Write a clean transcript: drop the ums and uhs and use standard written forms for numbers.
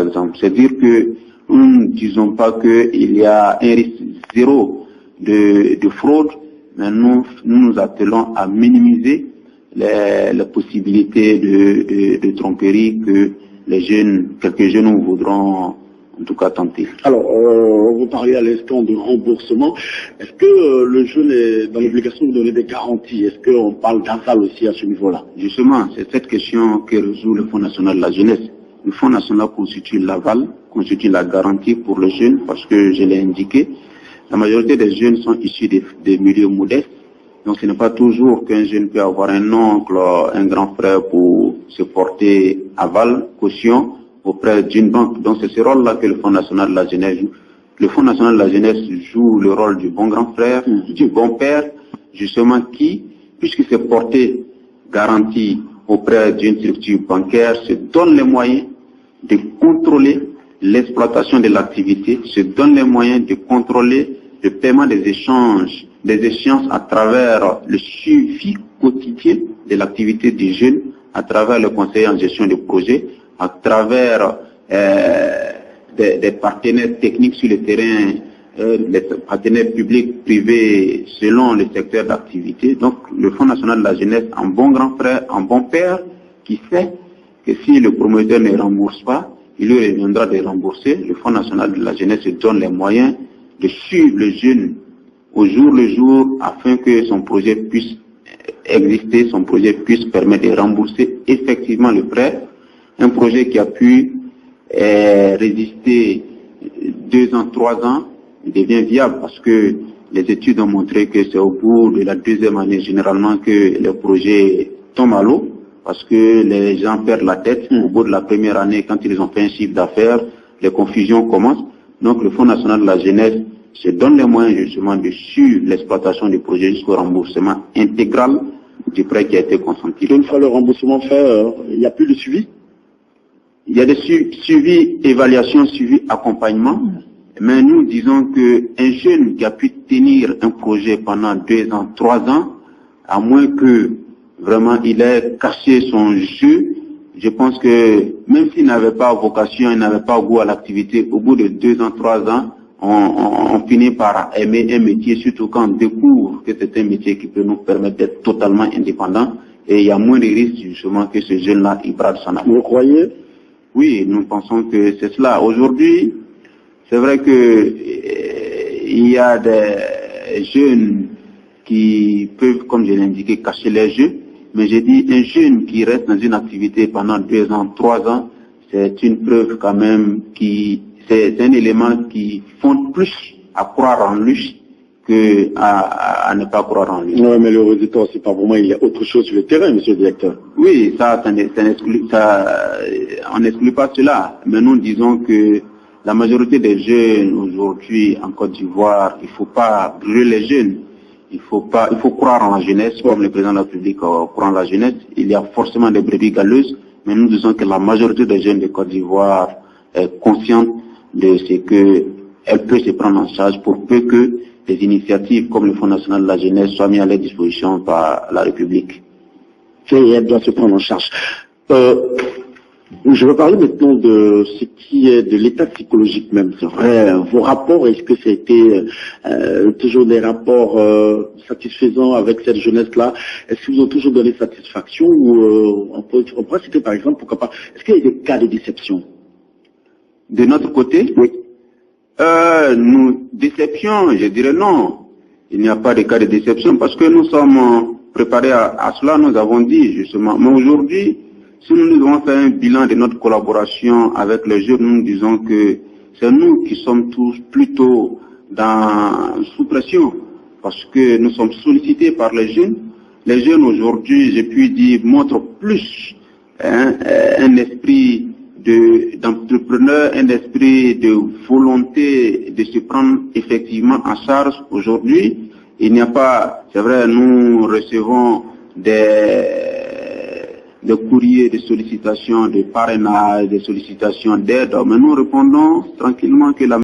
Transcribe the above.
exemple. C'est-à-dire que nous ne disons pas qu'il y a un risque zéro de fraude, mais nous appelons à minimiser les possibilités de tromperie que quelques jeunes voudront en tout cas tenter. Alors, vous parliez à l'instant de remboursement. Est-ce que le jeune est dans l'obligation de donner des garanties? Est-ce qu'on parle d'aval aussi à ce niveau-là? Justement, c'est cette question que résout le Fonds national de la jeunesse. Le Fonds national constitue l'aval, constitue la garantie pour le jeune, parce que je l'ai indiqué, la majorité des jeunes sont issus des milieux modestes. Donc ce n'est pas toujours qu'un jeune peut avoir un oncle, un grand frère pour se porter aval, caution, auprès d'une banque. Donc c'est ce rôle-là que le Fonds national de la jeunesse joue. Le Fonds national de la jeunesse joue le rôle du bon grand frère, du bon père, justement qui, puisqu'il s'est porté garantie auprès d'une structure bancaire, se donne les moyens de contrôler l'exploitation de l'activité, se donne les moyens de contrôler le paiement des échéances à travers le suivi quotidien de l'activité des jeunes, à travers le conseil en gestion de projet, à travers des partenaires techniques sur le terrain, les partenaires publics, privés, selon le secteur d'activité. Donc, le Fonds national de la jeunesse, un bon grand frère, un bon père, qui sait que si le promoteur ne rembourse pas, il lui reviendra de rembourser. Le Fonds national de la jeunesse se donne les moyens de suivre le jeune au jour le jour afin que son projet puisse exister, son projet puisse permettre de rembourser effectivement le prêt. Un projet qui a pu résister 2 ans, 3 ans, devient viable parce que les études ont montré que c'est au bout de la 2e année généralement que le projet tombe à l'eau parce que les gens perdent la tête. Au bout de la 1re année, quand ils ont fait un chiffre d'affaires, les confusions commencent. Donc le Fonds national de la jeunesse se donne les moyens justement de suivre l'exploitation du projet jusqu'au remboursement intégral du prêt qui a été consenti. Une fois le remboursement fait, il n'y a plus de suivi? Il y a des suivis, évaluations, suivi, accompagnement. Mais nous disons qu'un jeune qui a pu tenir un projet pendant 2 ans, 3 ans, à moins que vraiment il ait caché son jeu, je pense que même s'il n'avait pas vocation, il n'avait pas goût à l'activité, au bout de 2 ans, 3 ans, on finit par aimer un métier, surtout quand on découvre que c'est un métier qui peut nous permettre d'être totalement indépendant. Et il y a moins de risques justement que ce jeune-là, il brade son avenir. Vous croyez? Oui, nous pensons que c'est cela. Aujourd'hui, c'est vrai que il y a des jeunes qui peuvent, comme je l'ai indiqué, cacher les jeux. Mais j'ai dit, un jeune qui reste dans une activité pendant 2 ans, 3 ans, c'est une preuve quand même c'est un élément qui fonde plus à croire en lui qu'à ne pas croire en lui. Oui, mais le résultat, c'est pas vraiment, il y a autre chose sur le terrain, monsieur le directeur. Oui, on n'exclut pas cela. Mais nous disons que la majorité des jeunes aujourd'hui en Côte d'Ivoire, il ne faut pas brûler les jeunes. Il faut croire en la jeunesse, comme le président de la République croit en la jeunesse. Il y a forcément des brebis galeuses, mais nous disons que la majorité des jeunes de Côte d'Ivoire est consciente de ce qu'elle peut se prendre en charge pour peu que des initiatives comme le Fonds national de la jeunesse soient mises à leur disposition par la République. Et elle doit se prendre en charge. Je veux parler maintenant de ce qui est de l'état psychologique même. C'est vrai, vos rapports, est-ce que c'était toujours des rapports satisfaisants avec cette jeunesse-là? Est-ce qu'ils vous ont toujours donné satisfaction ou on pourrait citer par exemple, pourquoi pas, est-ce qu'il y a des cas de déception? De notre côté? Oui. Déception, je dirais non. Il n'y a pas de cas de déception parce que nous sommes préparés à cela, nous avons dit justement. Mais aujourd'hui, si nous devons faire un bilan de notre collaboration avec les jeunes, nous disons que c'est nous qui sommes tous plutôt sous pression parce que nous sommes sollicités par les jeunes. Les jeunes aujourd'hui, j'ai pu dire, montrent plus un esprit d'entrepreneur, un esprit de volonté de se prendre effectivement en charge. Aujourd'hui, il n'y a pas, c'est vrai, nous recevons des courriers de sollicitation, de parrainage, de sollicitation d'aide, mais nous répondons tranquillement que la